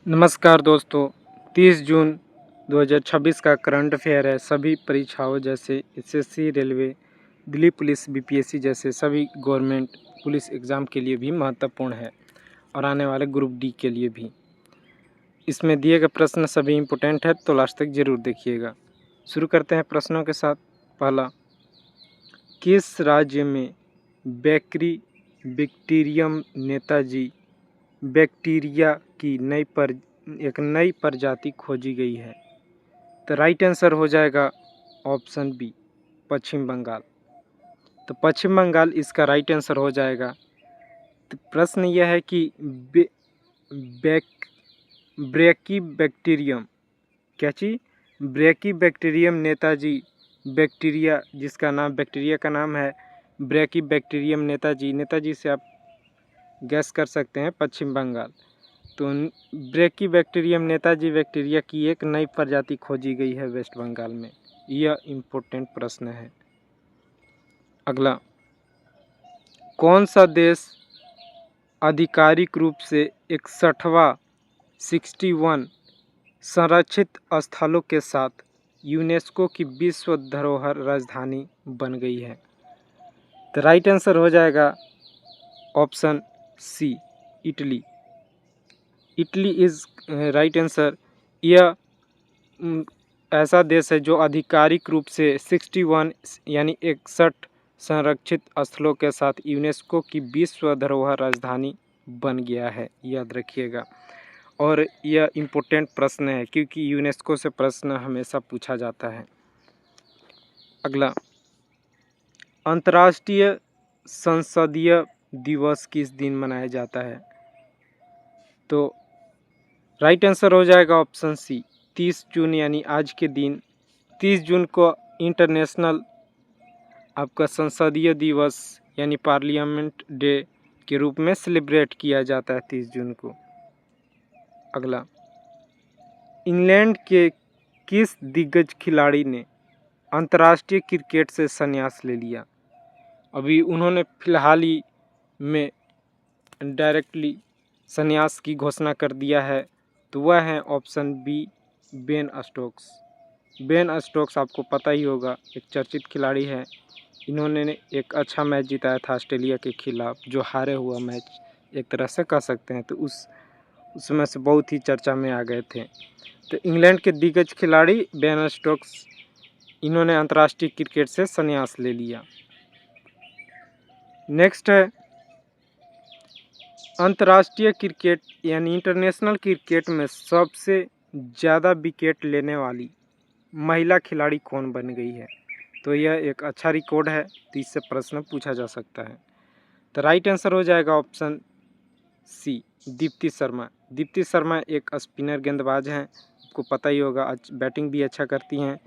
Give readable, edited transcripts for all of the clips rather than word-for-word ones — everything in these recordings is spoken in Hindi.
नमस्कार दोस्तों, 30 जून 2026 का करंट अफेयर है। सभी परीक्षाओं जैसे SSC, railway, Delhi police, BPSC जैसे सभी गवर्नमेंट पुलिस एग्ज़ाम के लिए भी महत्वपूर्ण है और आने वाले ग्रुप डी के लिए भी। इसमें दिए गए प्रश्न सभी इम्पोर्टेंट है, तो लास्ट तक ज़रूर देखिएगा। शुरू करते हैं प्रश्नों के साथ। पहला, किस राज्य में बैक्टीरियम नेताजी बैक्टीरिया की एक नई प्रजाति खोजी गई है? तो राइट आंसर हो जाएगा ऑप्शन बी, पश्चिम बंगाल। तो पश्चिम बंगाल इसका राइट आंसर हो जाएगा। तो प्रश्न यह है कि ब्रैकीबैक्टीरियम क्या चीज़ ब्रैकीबैक्टीरियम नेताजी बैक्टीरिया, जिसका नाम बैक्टीरिया का नाम है ब्रैकीबैक्टीरियम नेताजी से आप गैस कर सकते हैं पश्चिम बंगाल। तो ब्रैकीबैक्टीरियम नेताजी बैक्टीरिया की एक नई प्रजाति खोजी गई है वेस्ट बंगाल में। यह इम्पोर्टेंट प्रश्न है। अगला, कौन सा देश आधिकारिक रूप से 61 संरक्षित स्थलों के साथ यूनेस्को की विश्व धरोहर राजधानी बन गई है? तो राइट आंसर हो जाएगा option C, Italy. Italy is right answer. यह ऐसा देश है जो आधिकारिक रूप से 61 यानी 61 संरक्षित स्थलों के साथ यूनेस्को की विश्व धरोहर राजधानी बन गया है, याद रखिएगा। और यह इम्पोर्टेंट प्रश्न है क्योंकि यूनेस्को से प्रश्न हमेशा पूछा जाता है। अगला, अंतर्राष्ट्रीय संसदीय दिवस किस दिन मनाया जाता है? तो राइट आंसर हो जाएगा ऑप्शन सी, 30 जून यानी आज के दिन 30 जून को इंटरनेशनल आपका संसदीय दिवस यानी पार्लियामेंट डे के रूप में सेलिब्रेट किया जाता है 30 जून को। अगला, इंग्लैंड के किस दिग्गज खिलाड़ी ने अंतर्राष्ट्रीय क्रिकेट से संन्यास ले लिया? अभी उन्होंने फिलहाल ही में डायरेक्टली संन्यास की घोषणा कर दिया है। तो वह है option B, Ben Stokes. Ben Stokes आपको पता ही होगा, एक चर्चित खिलाड़ी है। इन्होंने एक अच्छा मैच जिताया था ऑस्ट्रेलिया के खिलाफ, जो हारे हुआ मैच एक तरह से कह सकते हैं। तो उसमें से बहुत ही चर्चा में आ गए थे। तो इंग्लैंड के दिग्गज खिलाड़ी बेन स्टोक्स, इन्होंने अंतर्राष्ट्रीय क्रिकेट से संन्यास ले लिया। नेक्स्ट है, अंतर्राष्ट्रीय क्रिकेट यानी इंटरनेशनल क्रिकेट में सबसे ज़्यादा विकेट लेने वाली महिला खिलाड़ी कौन बन गई है? तो यह एक अच्छा रिकॉर्ड है, तो इससे प्रश्न पूछा जा सकता है। तो राइट आंसर हो जाएगा ऑप्शन सी, दीप्ति शर्मा। दीप्ति शर्मा एक स्पिनर गेंदबाज हैं, आपको पता ही होगा, बैटिंग भी अच्छा करती हैं।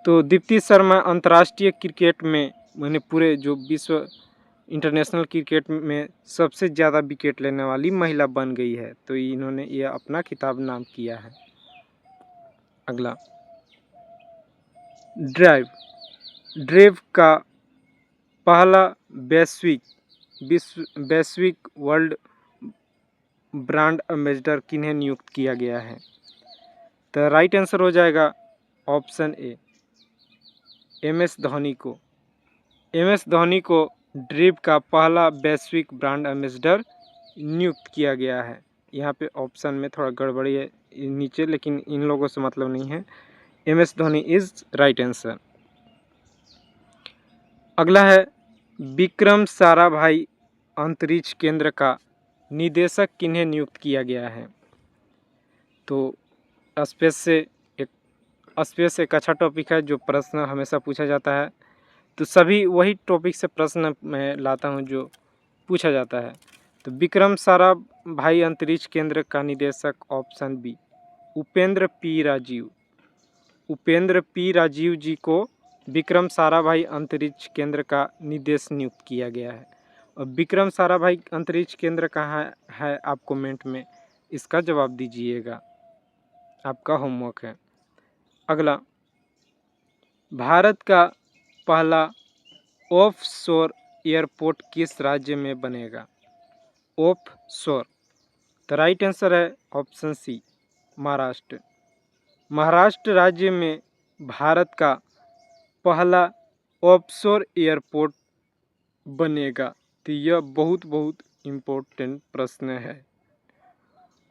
तो दीप्ति शर्मा अंतर्राष्ट्रीय क्रिकेट में मैंने पूरे जो विश्व इंटरनेशनल क्रिकेट में सबसे ज़्यादा विकेट लेने वाली महिला बन गई है। तो इन्होंने यह अपना खिताब नाम किया है। अगला, ड्रेव का पहला वैश्विक वर्ल्ड ब्रांड एम्बेसडर किन्हें नियुक्त किया गया है? तो राइट आंसर हो जाएगा ऑप्शन ए, एमएस धोनी को। एमएस धोनी को ड्रेव का पहला वैश्विक ब्रांड एम्बेसडर नियुक्त किया गया है। यहाँ पे ऑप्शन में थोड़ा गड़बड़ी है नीचे, लेकिन इन लोगों से मतलब नहीं है। MS Dhoni is right answer. अगला है, विक्रम साराभाई अंतरिक्ष केंद्र का निदेशक किन्हें नियुक्त किया गया है? तो स्पेस एक अच्छा टॉपिक है जो प्रश्न हमेशा पूछा जाता है। तो सभी वही टॉपिक से प्रश्न मैं लाता हूं जो पूछा जाता है। तो विक्रम साराभाई अंतरिक्ष केंद्र का निदेशक option B, Upendra P Rajeev. Upendra P Rajeev ji को विक्रम साराभाई अंतरिक्ष केंद्र का निदेशक नियुक्त किया गया है। और विक्रम साराभाई अंतरिक्ष केंद्र कहाँ है, आप कमेंट में इसका जवाब दीजिएगा, आपका होमवर्क है। अगला, भारत का पहला ऑफ शोर एयरपोर्ट किस राज्य में बनेगा? ऑफ शोर तो राइट आंसर है ऑप्शन सी महाराष्ट्र। महाराष्ट्र राज्य में भारत का पहला ऑफशोर एयरपोर्ट बनेगा। तो यह बहुत इम्पोर्टेंट प्रश्न है।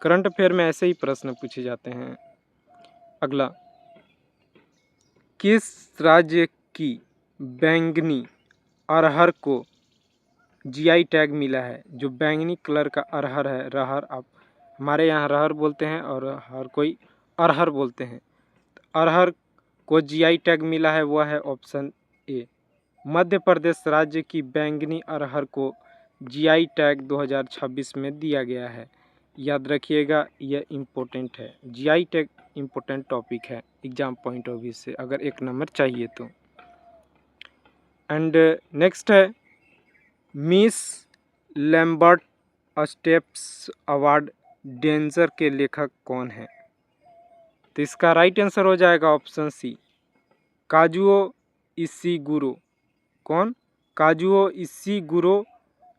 करंट अफेयर में ऐसे ही प्रश्न पूछे जाते हैं। अगला, किस राज्य की बैंगनी अरहर को जीआई टैग मिला है? जो बैंगनी कलर का अरहर है, रहर, आप हमारे यहाँ रहर बोलते हैं और हर कोई अरहर बोलते हैं। तो अरहर को जीआई टैग मिला है, वह है ऑप्शन ए। मध्य प्रदेश राज्य की बैंगनी अरहर को जीआई टैग 2026 में दिया गया है। याद रखिएगा, यह इम्पोर्टेंट है। जीआई टैग इम्पोर्टेंट टॉपिक है एग्जाम पॉइंट ऑफ व्यू से, अगर एक नंबर चाहिए तो। एंड नेक्स्ट है, miss Lambert steps award danger के लेखक कौन है? तो इसका राइट आंसर हो जाएगा ऑप्शन सी काजुओ इशिगुरो। कौन? Kazuo Ishiguro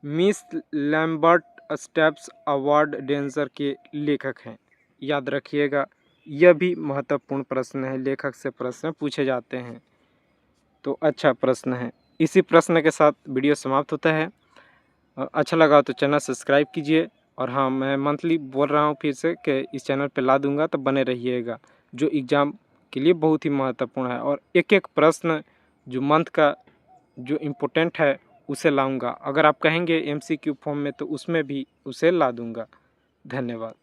Miss Lambert steps award danger के लेखक हैं। याद रखिएगा, यह भी महत्वपूर्ण प्रश्न है, लेखक से प्रश्न पूछे जाते हैं, तो अच्छा प्रश्न है। इसी प्रश्न के साथ वीडियो समाप्त होता है। अच्छा लगा तो चैनल सब्सक्राइब कीजिए। और हाँ, मैं मंथली बोल रहा हूँ फिर से कि इस चैनल पे ला दूंगा, तो बने रहिएगा, जो एग्ज़ाम के लिए बहुत ही महत्वपूर्ण है। और एक एक प्रश्न जो मंथ का जो इम्पोर्टेंट है उसे लाऊंगा। अगर आप कहेंगे एमसीक्यू फॉर्म में, तो उसमें भी उसे ला दूंगा। धन्यवाद।